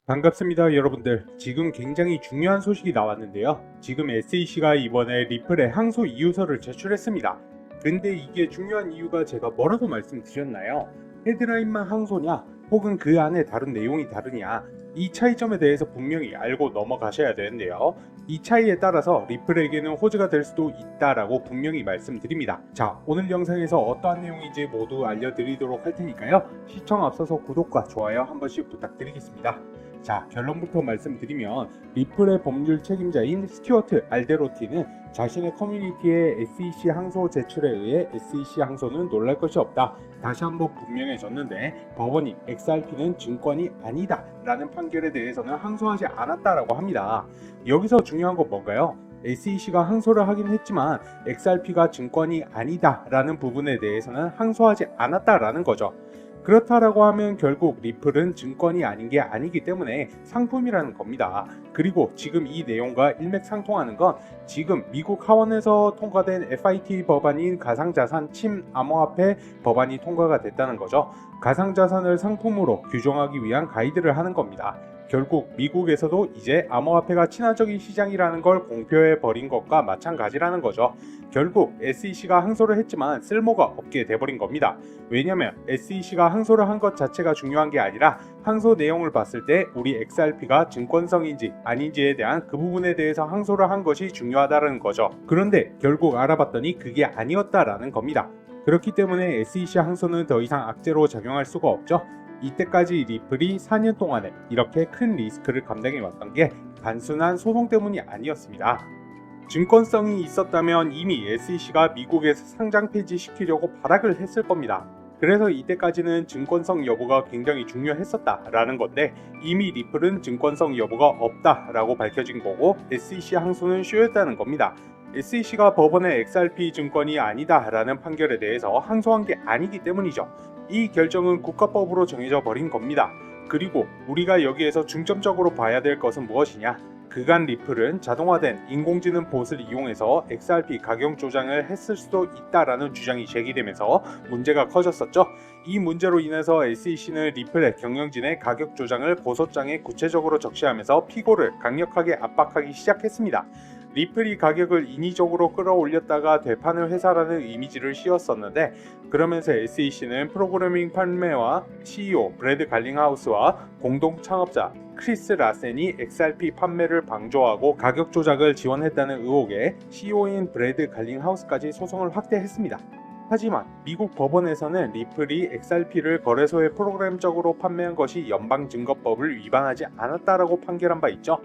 반갑습니다 여러분들. 지금 굉장히 중요한 소식이 나왔는데요. 지금 SEC가 이번에 리플에 항소 이유서를 제출했습니다. 근데 이게 중요한 이유가 제가 뭐라고 말씀드렸나요? 헤드라인만 항소냐 혹은 그 안에 다른 내용이 다르냐, 이 차이점에 대해서 분명히 알고 넘어가셔야 되는데요. 이 차이에 따라서 리플에게는 호재가 될 수도 있다라고 분명히 말씀드립니다. 자, 오늘 영상에서 어떠한 내용인지 모두 알려드리도록 할 테니까요. 시청 앞서서 구독과 좋아요 한 번씩 부탁드리겠습니다. 자, 결론부터 말씀드리면 리플의 법률 책임자인 스튜어트 알데로티는 자신의 커뮤니티에 SEC 항소 제출에 의해 SEC 항소는 놀랄 것이 없다, 다시 한번 분명해졌는데 법원이 XRP는 증권이 아니다 라는 판결에 대해서는 항소하지 않았다라고 합니다. 여기서 중요한 건 뭔가요? SEC가 항소를 하긴 했지만 XRP가 증권이 아니다 라는 부분에 대해서는 항소하지 않았다라는 거죠. 그렇다라고 하면 결국 리플은 증권이 아닌 게 아니기 때문에 상품이라는 겁니다. 그리고 지금 이 내용과 일맥상통하는 건 지금 미국 하원에서 통과된 FIT 법안인 가상자산 침 암호화폐 법안이 통과가 됐다는 거죠. 가상자산을 상품으로 규정하기 위한 가이드를 하는 겁니다. 결국 미국에서도 이제 암호화폐가 친화적인 시장이라는 걸 공표해 버린 것과 마찬가지라는 거죠. 결국 SEC가 항소를 했지만 쓸모가 없게 돼버린 겁니다. 왜냐면 SEC가 항소를 한 것 자체가 중요한 게 아니라 항소 내용을 봤을 때 우리 XRP가 증권성인지 아닌지에 대한 그 부분에 대해서 항소를 한 것이 중요하다는 거죠. 그런데 결국 알아봤더니 그게 아니었다라는 겁니다. 그렇기 때문에 SEC 항소는 더 이상 악재로 작용할 수가 없죠. 이때까지 리플이 4년 동안에 이렇게 큰 리스크를 감당해 왔던 게 단순한 소송 때문이 아니었습니다. 증권성이 있었다면 이미 SEC가 미국에서 상장 폐지시키려고 발악을 했을 겁니다. 그래서 이때까지는 증권성 여부가 굉장히 중요했었다라는 건데 이미 리플은 증권성 여부가 없다라고 밝혀진 거고 SEC 항소는 쇼였다는 겁니다. SEC가 법원의 XRP 증권이 아니다라는 판결에 대해서 항소한 게 아니기 때문이죠. 이 결정은 국가법으로 정해져 버린 겁니다. 그리고 우리가 여기에서 중점적으로 봐야 될 것은 무엇이냐? 그간 리플은 자동화된 인공지능 봇을 이용해서 XRP 가격 조작을 했을 수도 있다라는 주장이 제기되면서 문제가 커졌었죠. 이 문제로 인해서 SEC는 리플의 경영진의 가격 조작을 고소장에 구체적으로 적시하면서 피고를 강력하게 압박하기 시작했습니다. 리플이 가격을 인위적으로 끌어올렸다가 되파는 회사라는 이미지를 씌웠었는데, 그러면서 SEC는 프로그래밍 판매와 CEO 브래드 갈링하우스와 공동 창업자 크리스 라센이 XRP 판매를 방조하고 가격 조작을 지원했다는 의혹에 CEO인 브래드 갈링하우스까지 소송을 확대했습니다. 하지만 미국 법원에서는 리플이 XRP를 거래소에 프로그램적으로 판매한 것이 연방증거법을 위반하지 않았다라고 판결한 바 있죠.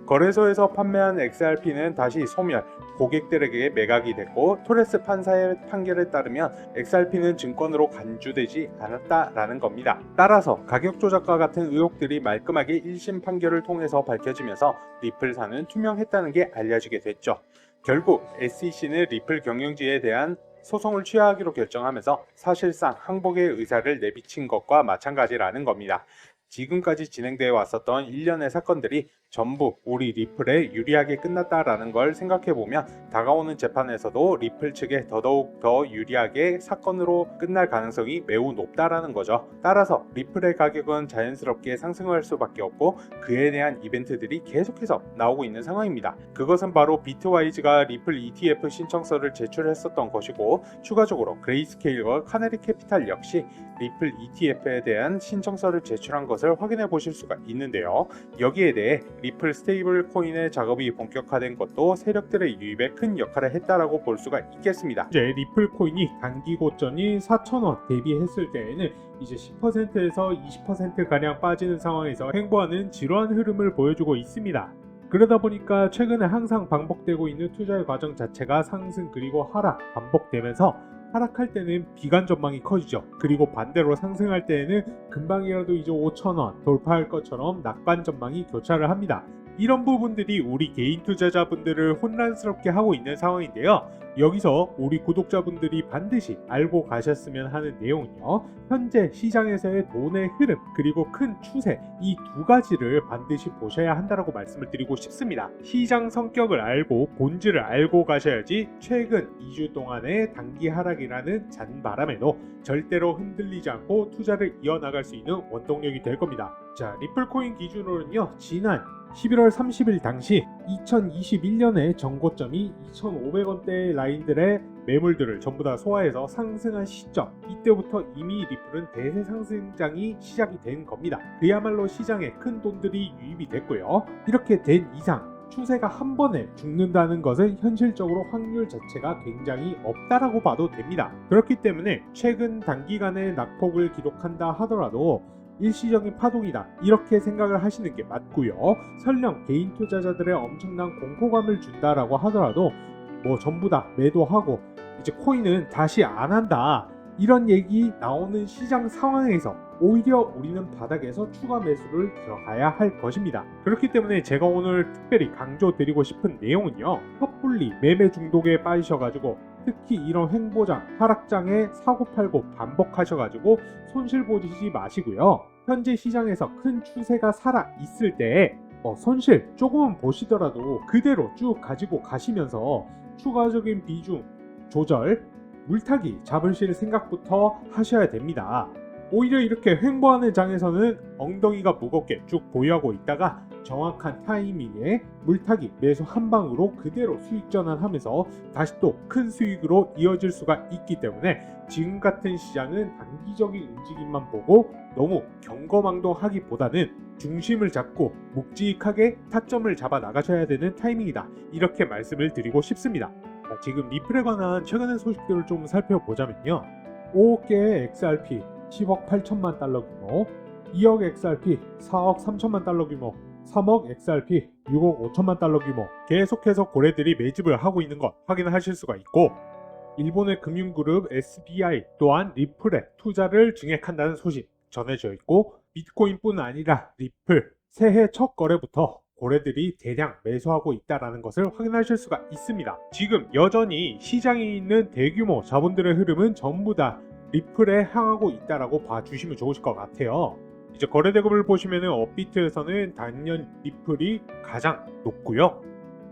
거래소에서 판매한 XRP는 다시 소멸, 고객들에게 매각이 됐고 토레스 판사의 판결에 따르면 XRP는 증권으로 간주되지 않았다라는 겁니다. 따라서 가격 조작과 같은 의혹들이 말끔하게 1심 판결을 통해서 밝혀지면서 리플사는 투명했다는 게 알려지게 됐죠. 결국 SEC는 리플 경영지에 대한 소송을 취하하기로 결정하면서 사실상 항복의 의사를 내비친 것과 마찬가지라는 겁니다. 지금까지 진행되어 왔었던 일련의 사건들이 전부 우리 리플에 유리하게 끝났다라는 걸 생각해보면 다가오는 재판에서도 리플 측에 더더욱 더 유리하게 사건으로 끝날 가능성이 매우 높다라는 거죠. 따라서 리플의 가격은 자연스럽게 상승할 수밖에 없고 그에 대한 이벤트들이 계속해서 나오고 있는 상황입니다. 그것은 바로 비트와이즈가 리플 ETF 신청서를 제출했었던 것이고, 추가적으로 그레이스케일과 카네리 캐피탈 역시 리플 ETF에 대한 신청서를 제출한 것을 확인해 보실 수가 있는데요. 여기에 대해 리플 스테이블 코인의 작업이 본격화된 것도 세력들의 유입에 큰 역할을 했다라고 볼 수가 있겠습니다. 이제 리플 코인이 단기 고점이 4,000원 대비했을 때에는 이제 10%에서 20% 가량 빠지는 상황에서 횡보하는 지루한 흐름을 보여주고 있습니다. 그러다 보니까 최근에 항상 반복되고 있는 투자의 과정 자체가 상승 그리고 하락 반복되면서, 하락할 때는 비관 전망이 커지죠. 그리고 반대로 상승할 때에는 금방이라도 이제 5,000원 돌파할 것처럼 낙관 전망이 교차를 합니다. 이런 부분들이 우리 개인 투자자분들을 혼란스럽게 하고 있는 상황인데요. 여기서 우리 구독자분들이 반드시 알고 가셨으면 하는 내용은요. 현재 시장에서의 돈의 흐름 그리고 큰 추세 이 두 가지를 반드시 보셔야 한다고 말씀을 드리고 싶습니다. 시장 성격을 알고 본질을 알고 가셔야지 최근 2주 동안의 단기 하락이라는 잔바람에도 절대로 흔들리지 않고 투자를 이어나갈 수 있는 원동력이 될 겁니다. 자, 리플코인 기준으로는요. 지난 11월 30일 당시 2021년의 전고점이 2,500원대의 라인들의 매물들을 전부 다 소화해서 상승한 시점, 이때부터 이미 리플은 대세 상승장이 시작이 된 겁니다. 그야말로 시장에 큰 돈들이 유입이 됐고요. 이렇게 된 이상 추세가 한 번에 죽는다는 것은 현실적으로 확률 자체가 굉장히 없다라고 봐도 됩니다. 그렇기 때문에 최근 단기간에 낙폭을 기록한다 하더라도 일시적인 파동이다 이렇게 생각을 하시는 게 맞고요. 설령 개인 투자자들의 엄청난 공포감을 준다라고 하더라도 뭐 전부 다 매도하고 이제 코인은 다시 안 한다 이런 얘기 나오는 시장 상황에서 오히려 우리는 바닥에서 추가 매수를 들어가야 할 것입니다. 그렇기 때문에 제가 오늘 특별히 강조드리고 싶은 내용은요. 섣불리 매매 중독에 빠지셔가지고 특히 이런 횡보장, 하락장에 사고팔고 반복하셔가지고 손실 보시지 마시고요. 현재 시장에서 큰 추세가 살아 있을 때 손실 조금은 보시더라도 그대로 쭉 가지고 가시면서 추가적인 비중 조절, 물타기 잡으실 생각부터 하셔야 됩니다. 오히려 이렇게 횡보하는 장에서는 엉덩이가 무겁게 쭉 보유하고 있다가 정확한 타이밍에 물타기 매수 한 방으로 그대로 수익 전환하면서 다시 또 큰 수익으로 이어질 수가 있기 때문에 지금 같은 시장은 단기적인 움직임만 보고 너무 경거망동하기보다는 중심을 잡고 묵직하게 타점을 잡아 나가셔야 되는 타이밍이다 이렇게 말씀을 드리고 싶습니다. 자, 지금 리플에 관한 최근의 소식들을 좀 살펴보자면요. 5개의 XRP 10억 8천만 달러 규모, 2억 XRP 4억 3천만 달러 규모, 3억 XRP 6억 5천만 달러 규모 계속해서 고래들이 매집을 하고 있는 것 확인하실 수가 있고 일본의 금융그룹 SBI 또한 리플에 투자를 증액한다는 소식 전해져 있고 비트코인뿐 아니라 리플 새해 첫 거래부터 고래들이 대량 매수하고 있다는 것을 확인하실 수가 있습니다. 지금 여전히 시장에 있는 대규모 자본들의 흐름은 전부 다 리플에 향하고 있다라고 봐주시면 좋으실 것 같아요. 이제 거래대금을 보시면은 업비트에서는 단연 리플이 가장 높고요.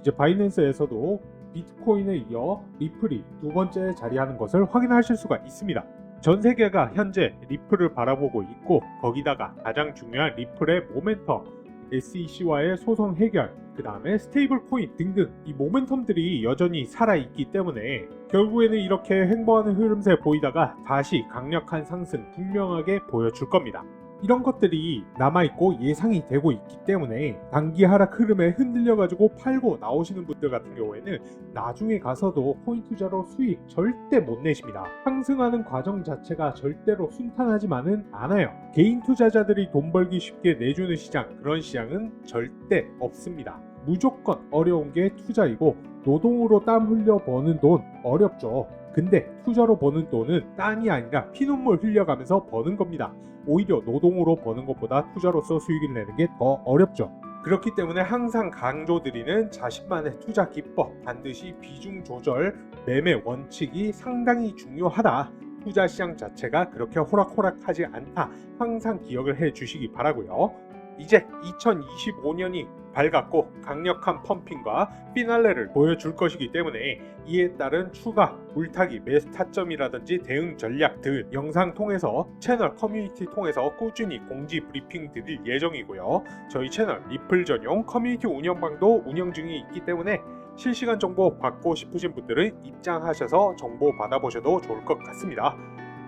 이제 바이낸스에서도 비트코인에 이어 리플이 두 번째 자리하는 것을 확인하실 수가 있습니다. 전 세계가 현재 리플을 바라보고 있고 거기다가 가장 중요한 리플의 모멘텀, SEC와의 소송 해결, 그 다음에 스테이블 코인 등등 이 모멘텀들이 여전히 살아있기 때문에 결국에는 이렇게 횡보하는 흐름세 보이다가 다시 강력한 상승 분명하게 보여줄 겁니다. 이런 것들이 남아있고 예상이 되고 있기 때문에 단기 하락 흐름에 흔들려가지고 팔고 나오시는 분들 같은 경우에는 나중에 가서도 코인 투자로 수익 절대 못 내십니다. 상승하는 과정 자체가 절대로 순탄하지만은 않아요. 개인 투자자들이 돈 벌기 쉽게 내주는 시장, 그런 시장은 절대 없습니다. 무조건 어려운 게 투자이고 노동으로 땀 흘려 버는 돈 어렵죠. 근데 투자로 버는 돈은 땀이 아니라 피눈물 흘려가면서 버는 겁니다. 오히려 노동으로 버는 것보다 투자로서 수익을 내는 게 더 어렵죠. 그렇기 때문에 항상 강조드리는 자신만의 투자 기법, 반드시 비중 조절, 매매 원칙이 상당히 중요하다. 투자 시장 자체가 그렇게 호락호락하지 않다. 항상 기억을 해 주시기 바라고요. 이제 2025년이 밝았고 강력한 펌핑과 피날레를 보여줄 것이기 때문에 이에 따른 추가 물타기 매수 타점이라든지 대응 전략 등 영상 통해서 채널 커뮤니티 통해서 꾸준히 공지 브리핑 드릴 예정이고요. 저희 채널 리플 전용 커뮤니티 운영방도 운영 중에 있기 때문에 실시간 정보 받고 싶으신 분들은 입장하셔서 정보 받아보셔도 좋을 것 같습니다.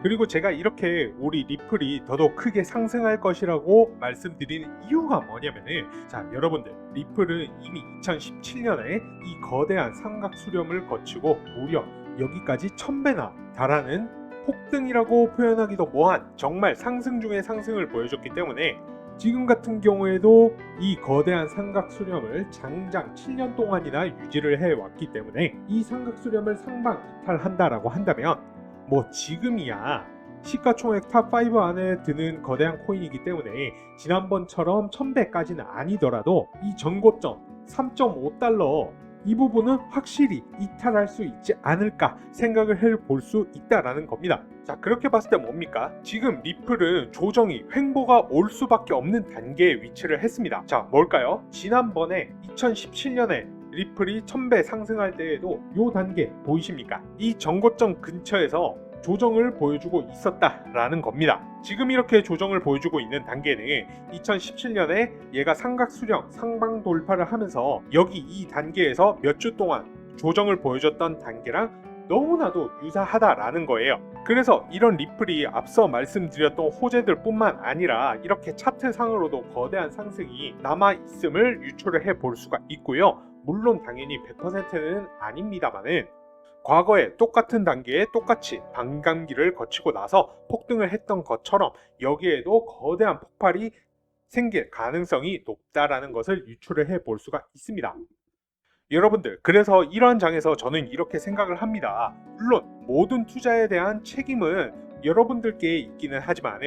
그리고 제가 이렇게 우리 리플이 더더욱 크게 상승할 것이라고 말씀드리는 이유가 뭐냐면은, 자, 여러분들, 리플은 이미 2017년에 이 거대한 삼각 수렴을 거치고 무려 여기까지 1000배나 달하는 폭등이라고 표현하기도 뭐한 정말 상승 중의 상승을 보여줬기 때문에 지금 같은 경우에도 이 거대한 삼각 수렴을 장장 7년 동안이나 유지를 해왔기 때문에 이 삼각 수렴을 상방 이탈한다라고 한다면 뭐 지금이야 시가총액 탑5 안에 드는 거대한 코인이기 때문에 지난번처럼 1100까지는 아니더라도 이 전고점 3.5달러 이 부분은 확실히 이탈할 수 있지 않을까 생각을 해볼 수 있다라는 겁니다. 자, 그렇게 봤을 때 뭡니까? 지금 리플은 조정이 횡보가 올 수밖에 없는 단계에 위치를 했습니다. 자, 뭘까요? 지난번에 2017년에 리플이 1000배 상승할 때에도 이 단계 보이십니까? 이 전고점 근처에서 조정을 보여주고 있었다라는 겁니다. 지금 이렇게 조정을 보여주고 있는 단계는 2017년에 얘가 삼각 수령, 상방 돌파를 하면서 여기 이 단계에서 몇 주 동안 조정을 보여줬던 단계랑 너무나도 유사하다라는 거예요. 그래서 이런 리플이 앞서 말씀드렸던 호재들 뿐만 아니라 이렇게 차트상으로도 거대한 상승이 남아있음을 유추를 해볼 수가 있고요. 물론 당연히 100%는 아닙니다만은 과거에 똑같은 단계에 똑같이 반감기를 거치고 나서 폭등을 했던 것처럼 여기에도 거대한 폭발이 생길 가능성이 높다라는 것을 유추를 해볼 수가 있습니다. 여러분들, 그래서 이러한 장에서 저는 이렇게 생각을 합니다. 물론 모든 투자에 대한 책임은 여러분들께 있기는 하지만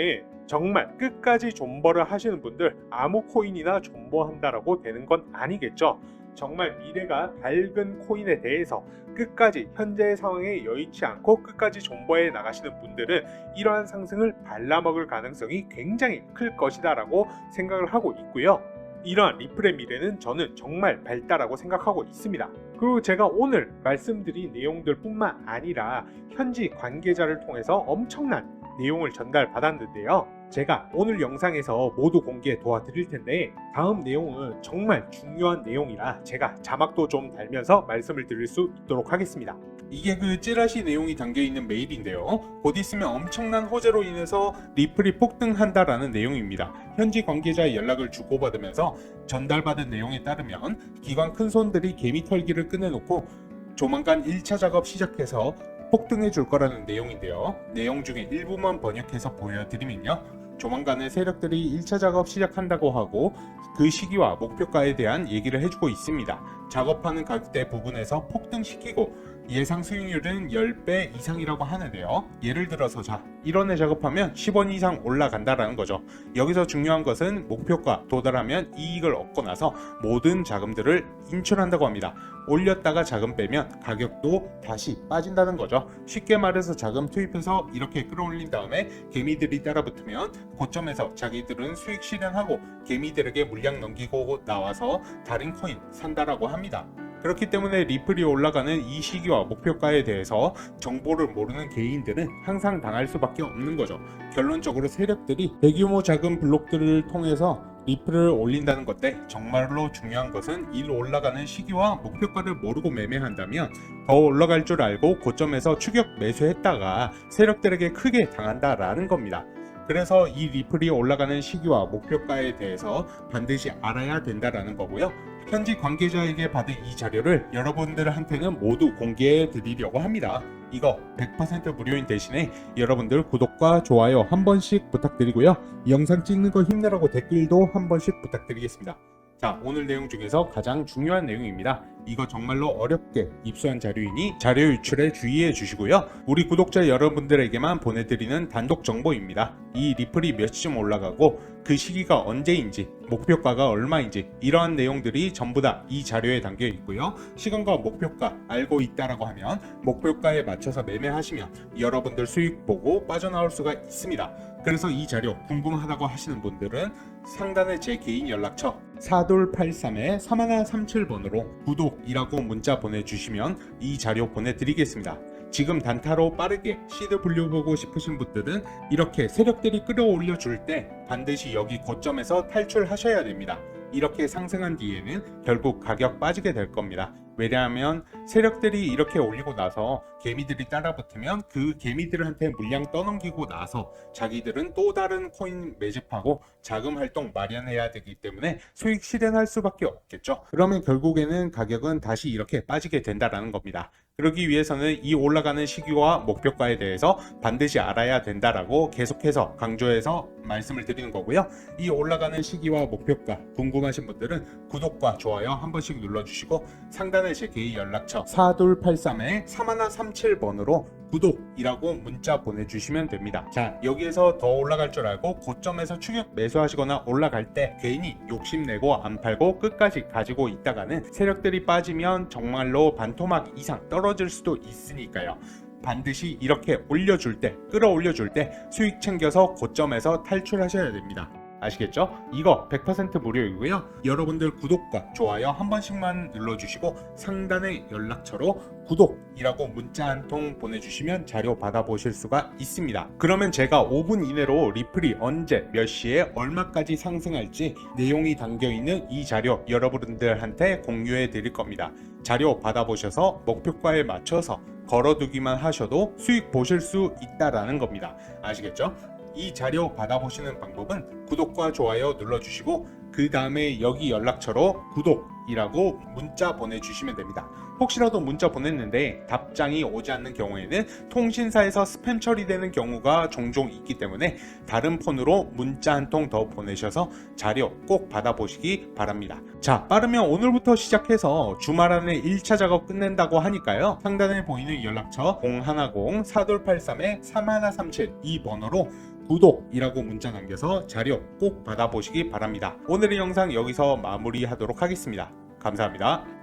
정말 끝까지 존버를 하시는 분들 아무 코인이나 존버한다라고 되는 건 아니겠죠. 정말 미래가 밝은 코인에 대해서 끝까지 현재의 상황에 여의치 않고 끝까지 존버해 나가시는 분들은 이러한 상승을 발라먹을 가능성이 굉장히 클 것이다 라고 생각을 하고 있고요. 이러한 리플의 미래는 저는 정말 밝다라고 생각하고 있습니다. 그리고 제가 오늘 말씀드린 내용들 뿐만 아니라 현지 관계자를 통해서 엄청난 내용을 전달받았는데요. 제가 오늘 영상에서 모두 공개 도와드릴 텐데 다음 내용은 정말 중요한 내용이라 제가 자막도 좀 달면서 말씀을 드릴 수 있도록 하겠습니다. 이게 그 찌라시 내용이 담겨있는 메일인데요. 곧 있으면 엄청난 호재로 인해서 리플이 폭등한다라는 내용입니다. 현지 관계자의 연락을 주고받으면서 전달받은 내용에 따르면 기관 큰손들이 개미 털기를 꺼내놓고 조만간 1차 작업 시작해서 폭등해 줄 거라는 내용인데요. 내용 중에 일부만 번역해서 보여드리면요. 조만간에 세력들이 1차 작업 시작한다고 하고 그 시기와 목표가에 대한 얘기를 해주고 있습니다. 작업하는 가격대 부분에서 폭등시키고 예상 수익률은 10배 이상이라고 하는데요. 예를 들어서 1원에 작업하면 10원 이상 올라간다라는 거죠. 여기서 중요한 것은 목표가 도달하면 이익을 얻고 나서 모든 자금들을 인출한다고 합니다. 올렸다가 자금 빼면 가격도 다시 빠진다는 거죠. 쉽게 말해서 자금 투입해서 이렇게 끌어올린 다음에 개미들이 따라붙으면 고점에서 자기들은 수익 실현하고 개미들에게 물량 넘기고 나와서 다른 코인 산다라고 합니다. 그렇기 때문에 리플이 올라가는 이 시기와 목표가에 대해서 정보를 모르는 개인들은 항상 당할 수밖에 없는 거죠. 결론적으로 세력들이 대규모 자금 블록들을 통해서 리플을 올린다는 건데 정말로 중요한 것은 이 올라가는 시기와 목표가를 모르고 매매한다면 더 올라갈 줄 알고 고점에서 추격 매수했다가 세력들에게 크게 당한다라는 겁니다. 그래서 이 리플이 올라가는 시기와 목표가에 대해서 반드시 알아야 된다라는 거고요. 현지 관계자에게 받은 이 자료를 여러분들한테는 모두 공개해 드리려고 합니다. 이거 100% 무료인 대신에 여러분들 구독과 좋아요 한 번씩 부탁드리고요. 영상 찍는 거 힘내라고 댓글도 한 번씩 부탁드리겠습니다. 자, 오늘 내용 중에서 가장 중요한 내용입니다. 이거 정말로 어렵게 입수한 자료이니 자료 유출에 주의해 주시고요. 우리 구독자 여러분들에게만 보내드리는 단독 정보입니다. 이 리플이 몇 시쯤 올라가고 그 시기가 언제인지 목표가가 얼마인지 이러한 내용들이 전부 다 이 자료에 담겨 있고요. 시간과 목표가 알고 있다라고 하면 목표가에 맞춰서 매매하시면 여러분들 수익 보고 빠져나올 수가 있습니다. 그래서 이 자료 궁금하다고 하시는 분들은 상단에 제 개인 연락처 4283-3137번으로 구독이라고 문자 보내주시면 이 자료 보내드리겠습니다. 지금 단타로 빠르게 시드 분류 보고 싶으신 분들은 이렇게 세력들이 끌어올려 줄 때 반드시 여기 고점에서 탈출하셔야 됩니다. 이렇게 상승한 뒤에는 결국 가격 빠지게 될 겁니다. 왜냐하면 세력들이 이렇게 올리고 나서 개미들이 따라붙으면 그 개미들한테 물량 떠넘기고 나서 자기들은 또 다른 코인 매집하고 자금 활동 마련해야 되기 때문에 수익 실현할 수밖에 없겠죠. 그러면 결국에는 가격은 다시 이렇게 빠지게 된다라는 겁니다. 그러기 위해서는 이 올라가는 시기와 목표가에 대해서 반드시 알아야 된다라고 계속해서 강조해서 말씀을 드리는 거고요. 이 올라가는 시기와 목표가 궁금하신 분들은 구독과 좋아요 한 번씩 눌러주시고 상단에 제 개인 연락처 4283-3137번으로 구독이라고 문자 보내주시면 됩니다. 자, 여기에서 더 올라갈 줄 알고 고점에서 추격 매수하시거나 올라갈 때 괜히 욕심내고 안 팔고 끝까지 가지고 있다가는 세력들이 빠지면 정말로 반토막 이상 떨어질 수도 있으니까요. 반드시 이렇게 올려줄 때, 끌어올려줄 때 수익 챙겨서 고점에서 탈출하셔야 됩니다. 아시겠죠? 이거 100% 무료이고요. 여러분들 구독과 좋아요 한 번씩만 눌러주시고 상단의 연락처로 구독이라고 문자 한 통 보내주시면 자료 받아보실 수가 있습니다. 그러면 제가 5분 이내로 리플이 언제 몇 시에 얼마까지 상승할지 내용이 담겨있는 이 자료 여러분들한테 공유해 드릴 겁니다. 자료 받아보셔서 목표가에 맞춰서 걸어두기만 하셔도 수익 보실 수 있다라는 겁니다. 아시겠죠? 이 자료 받아보시는 방법은 구독과 좋아요 눌러주시고 그 다음에 여기 연락처로 구독이라고 문자 보내주시면 됩니다. 혹시라도 문자 보냈는데 답장이 오지 않는 경우에는 통신사에서 스팸 처리되는 경우가 종종 있기 때문에 다른 폰으로 문자 한 통 더 보내셔서 자료 꼭 받아보시기 바랍니다. 자, 빠르면 오늘부터 시작해서 주말 안에 1차 작업 끝낸다고 하니까요. 상단에 보이는 연락처 010-4283-3137 이 번호로 구독이라고 문자 남겨서 자료 꼭 받아보시기 바랍니다. 오늘의 영상 여기서 마무리하도록 하겠습니다. 감사합니다.